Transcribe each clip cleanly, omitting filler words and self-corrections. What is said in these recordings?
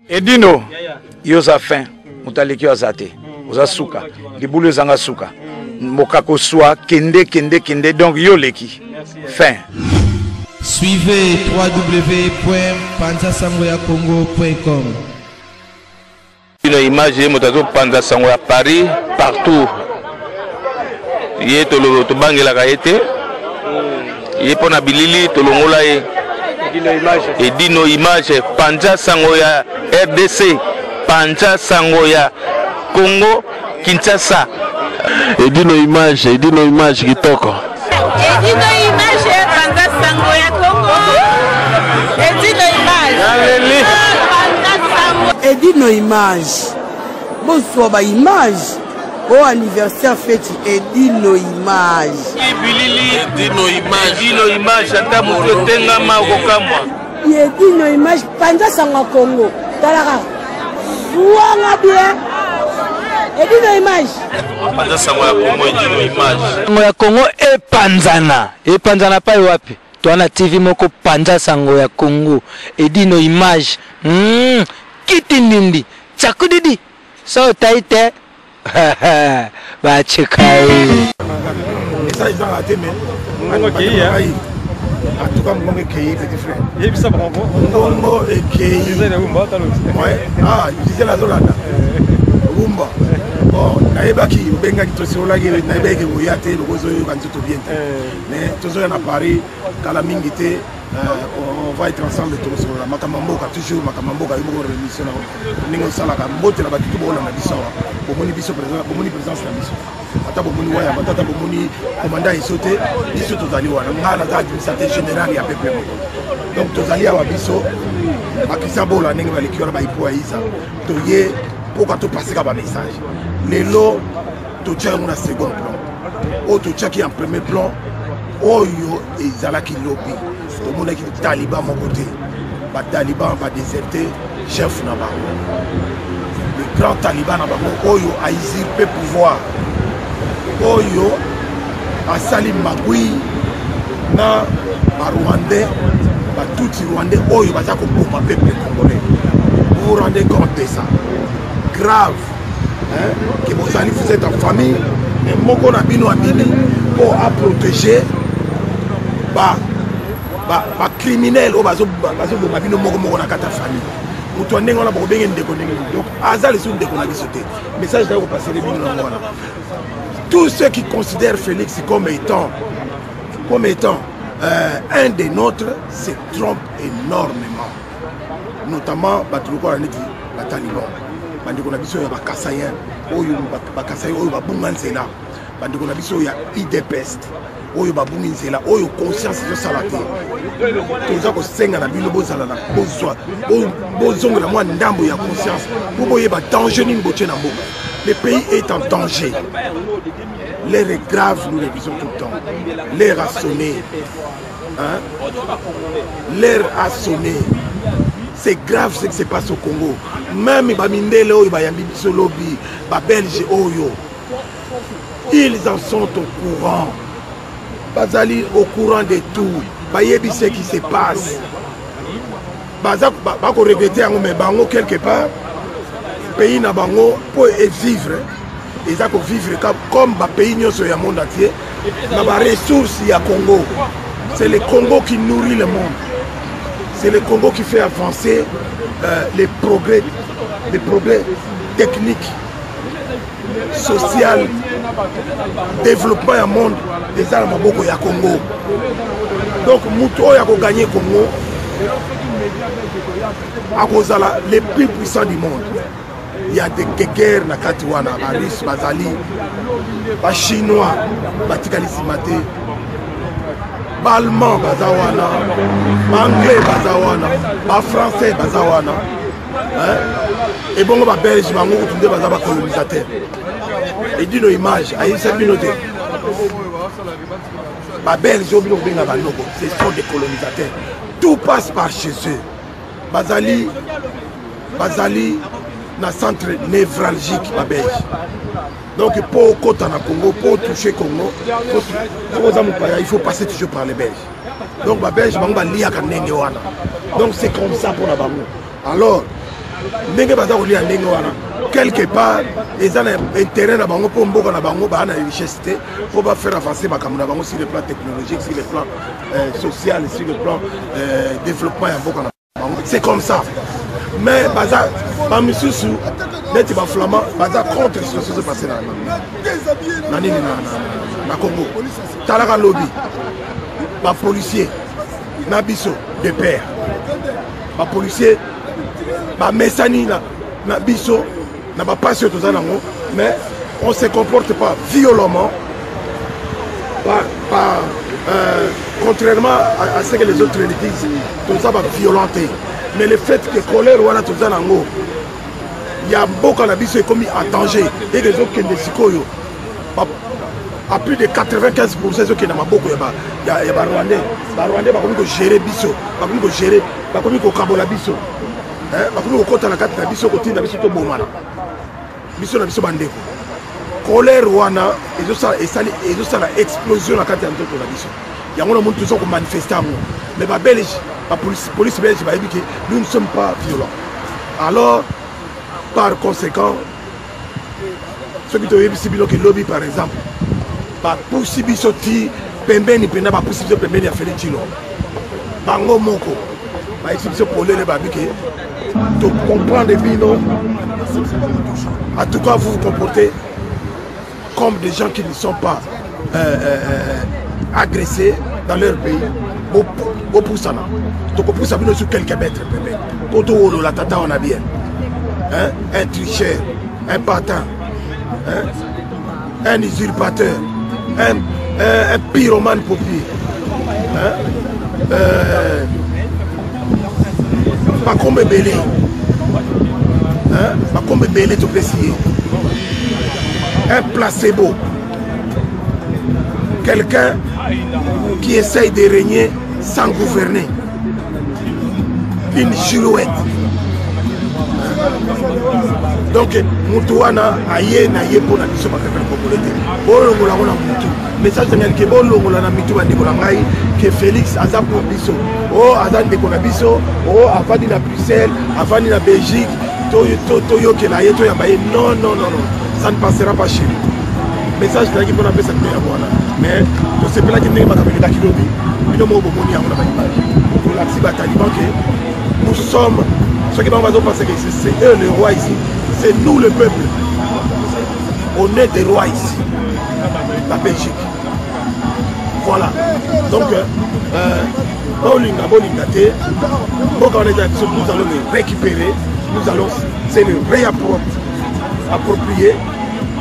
Edino, yoza fin, mutaleki azate, oza suka, libulu zanga suka, mokako soa, kende, donc yoleki, fin. Suivez www.panzasangoyacongo.com. Une image motazo Panza Sangoya Paris partout. Yé tolo to bangela kaete. Yé pona bilili tolongola ye. Edino image Panza Sangoya RDC, Panza Sangoya Congo Kinshasa. Edino image kitoko. Edino image Panza Sangoya Congo. Edino image. Edino image. Bonsoir ba image. Au anniversaire fête Edino image. Edino image ata muto tenga makokamwa. Edino image Panza Sangoya Congo. Talaka. Ouanga bien. Edino image. Panza Sangoya Congo Edino image. Sangoya Congo epanzana pa wapi? Toana TV moko Panza Sangoya Congo Edino image. Kitindindi chakudidi so taite ba chekai Ça ils ont raté mais en tout cas mon équipe petit frère et puis ça prend bon équipe ouais ah il disait la zolanda rumba bon naibaki benga kitosolo la guerre naibaki boyate lokozo yo kanzo to bien mais toujours na Paris kala mingi te on va être ensemble tous sur la makamamboka toujours makamamboka yo mo remission na ningo sala ka mbote na batutu bona na biso bomoni biso présence na biso ata bomoni waya batata bomoni commandant isote biso tozali wana ngala za administrateur général ya peuple donc tozali awa biso bakisa bola ndenge baleki wana baipo isa toye pourquoi to passer ka ba message lelo to tient na second plan o to tient en premier plan oyo ezalaki lobby tout le monde qui est taliban mon côté ba taliban va déserter chef na bango le grand taliban na bango oyo a usurpé pouvoir oyo a sali magui na ba rwandais ba tout rwandais oyo ba ko bomba peuple congolais. Vous vous rendez compte de ça? Grave hein, que vous allez vous êtes en famille mais moko na bino abini pour à protéger ba criminel au bazo mabino moko na kata famille muto ndenge na bokobenge ndeko ndenge donc azali sou ndeko na bisoté message d'ailleurs passer les bino na wana tous ceux qui considèrent Félix comme étant un des nôtres se trompent énormément, notamment batuluko la neti bataliban bandeko na biso ya bakasayen oyo bakasayen oyo babunga nzela bandeko na biso ya idepest oyo babungi nzela oyo conscience yo salate toza ko senga na bino bozala na bozwa bozonga na mwa ndambo ya conscience pour boyeba danger ni mboche na mboka. Le pays est en danger. L'air est grave, nous le disons tout le temps. L'air a sonné. Hein? L'air a sonné. C'est grave ce qui se passe au Congo. Même les Bamindele, les Bayambi, les Belges, ils en sont au courant. Bazali au courant de tout. Bayebi ce qui se passe. Bako regretter mais bango quelque part. Pays na bango pour vivre. Ils ont vivre comme le pays du monde entier. Dans les ressources du Congo. C'est le Congo qui nourrit le monde. C'est le Congo qui fait avancer les progrès techniques, sociaux, développement du monde. Les armes beaucoup ya Congo. Donc, Mouto a gagné Congo. À cause les plus puissants du monde. Il y a des guerres na Katiwana, les Russes, les Azali, les Chinois, les Tikalisimate, les Allemands, les Anglais, les Français, et bon, les Belges, les colonisateurs. Et dit nos images, les Belges, ce sont des colonisateurs. Tout passe par chez eux. Bazali, dans centre névralgique belge. Donc pour côté na Congo, pour toucher Congo, il faut passer toujours par les Belges. Donc les Belges vont lier à wana. Donc c'est comme ça pour la Bango. Alors ndenge baza kolia ndenge wana quelque part eza na intérêt na bango mpo mboka na bango baa na richesse te mpo bafaire avancer makambo na bango sur le plan technologique, sur le plan social, sur le plan développement ya mboka na bango. C'est comme ça. Mais baza bamisusu neti baflamand baza contre ce qui se passe na nini na Congo. Talaka lobby bapolicier na biso de père bapolicier bamesani na biso na bapasi oyo toza nango, mais on se comporte pas violemment contrairement à ce que les autres disent toza baviolenté. Mais le fait que colère wana toza nango ya mboka na biso ekomi en danger et les autres kende sikoyo à plus de 95% ezokende na maboko ya barwandais bakomi kogere biso, bakomi kogere, bakomi kokabola biso, bakomi kokota na kati na biso kotinda biso tobomana biso na biso bandeko. Colère wana ezosala explosion na kati ya nzoto na biso yango na muntu toza komanifeste yango. Mais babelge police belge bayebi ke nous ne sommes pas violents. Alors par conséquent soki toyebisi bino ke lobby par exemple bapusi biso ti pembeni mpena bapusi biso pembeni ya Félix Tshilombo bango moko bayebisi biso polele bayebi ke tocomprendre bino. En tout cas vous vous comportez comme des gens qui ne sont pas agressés dans leur pays. Bopusana tokopusa bino sur quelques mètres pembeni po towolola tata wana bien. Un tricheur, un patin, un usurpateur, un pyromane paupier, pas comme belé, pas comme belé tout précis, un placebo, quelqu'un qui essaye de régner sans gouverner, une girouette. Donc mutuana aye na ye pona biso bakaka populate bolongola ngona mutu message ngani ke bolongola na mitu bandeko na ngai ke Félix aza pour biso aza ndeko na biso avandi na Bruxelles avandi na Belgique to kela ye to ya baye non ça ne passera pas chez nous. Message ngani pona pesa te ya bwana mais to sepela ki ndenge makabeli da kilobi bino mo bomoni yango na ba image pour la si bataliban que nous sommes ceux qui vont penser que c'est eux les rois ici, c'est nous le peuple. On est des rois ici, la Belgique. Voilà. Donc, nous allons le récupérer, nous allons se le réapproprier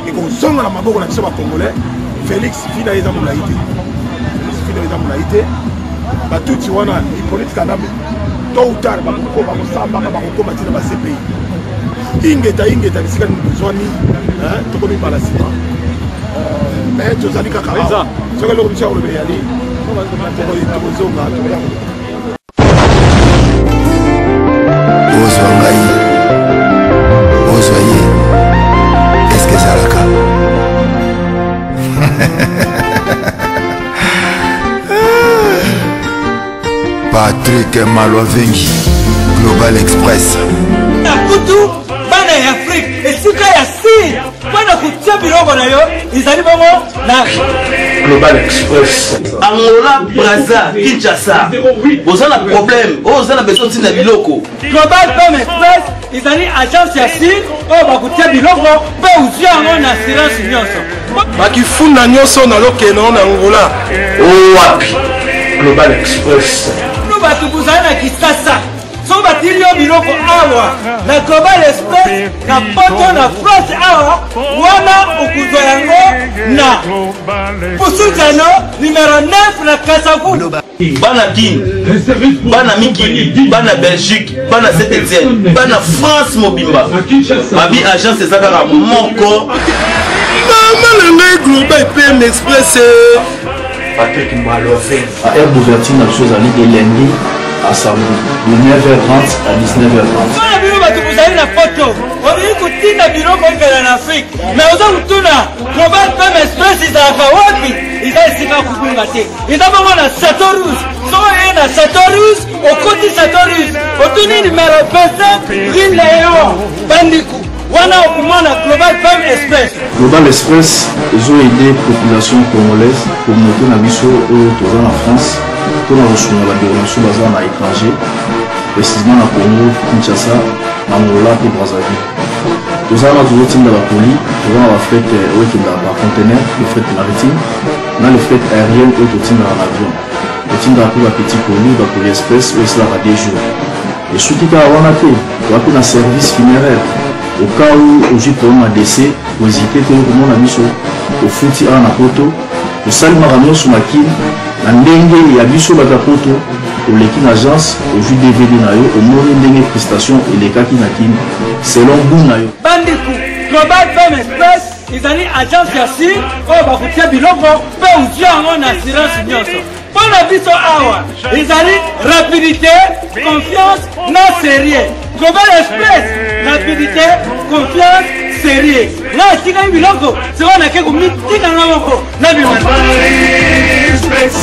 et qu'on sonne la maboko na biso ba congolais. Félix fina eza molaité. Fina eza molaité. Ba tuti wana Hippolyte Kagame tôt ou tard bakosamba bakokoma tina ba CPI. Ingeta bisika ni bezwani tokomi bala sima. Mais tozali kaka. Soka loko biso ko beyali. Tokozonga toya. Ozoye. Est-ce que ça la calme? Patrick Malovengi, Global Express. Nakutu, bana ya Afrique, esika ya si, bana kutia biloko na yo, izali bongo na Global Express. Angola, Brazza, Kinshasa. Vous avez un problème, vous avez besoin de biloko. Global Express, izali agence ya si, bakutia biloko, pe uzia ngo na assurance nyonso. Bakifuna nyonso na lokeno na Angola. Wapi? Global Express. Batu buzali na Kisasa so batili yo biloko awa na Global Express na poto na France awa wana okuzwa yango na Pusujano numéro 9 na Kasavu. Bana Guinée, bana Mikili, bana Belgique, bana Saint-Etienne, bana France mobimba. Babi agence ezaka moko. Maman le Global PM Express. Patrick Malovengi. À Air Bouvertine, la chose à l'île de lundi à samedi, de 9h30 à 19h30. Voilà, bino batu buzali na photo. Oli kutinda biloko mbele na Afrique. Mais oza kutuna Global PM Express izalaka wapi? il a essayé à couper la tête. Il a vraiment la Satorus. Sans rien à Satorus, au côté Satorus, au tourné numéro 25, Green Léon, Bandikou. Wana Okumana Global Femme Express. Global Express, ils ont aidé la population congolaise, communauté Nabiso, en France, pour la reçu la déronation basée à l'étranger, précisément à Congo, Kinshasa, Angola et Brazzaville. Nous avons toujours de la police, nous avons la fête de conteneur, le fret maritime, nous avons le fret aérien et le dans l'avion. Le team de la petite colis, la police express, où il sera des jours. Et ce qui est à Wanake, nous avons un service funéraire. Au cas où j'ai pour un décès, vous hésitez que nous avons mis au fouti à la poto, au salut Maramon sur ma kin, la dengue et à biso batapoto, au l'équipe agence, au jus DVD nayo, au monde dengue prestation et les cas qui n'akin, selon vous nayo. Bandikou, Global Femme Express, ils ont une agence ici, au Bakutia Biloko, peut aussi avoir une assurance nyonso. Pour la biso awa, ils ont rapidité, confiance, non sérieux. Global Express, rapidité, confiance, sérieux. Là, si vous avez un logo, c'est qu'on a quelque chose de logo. Global Express,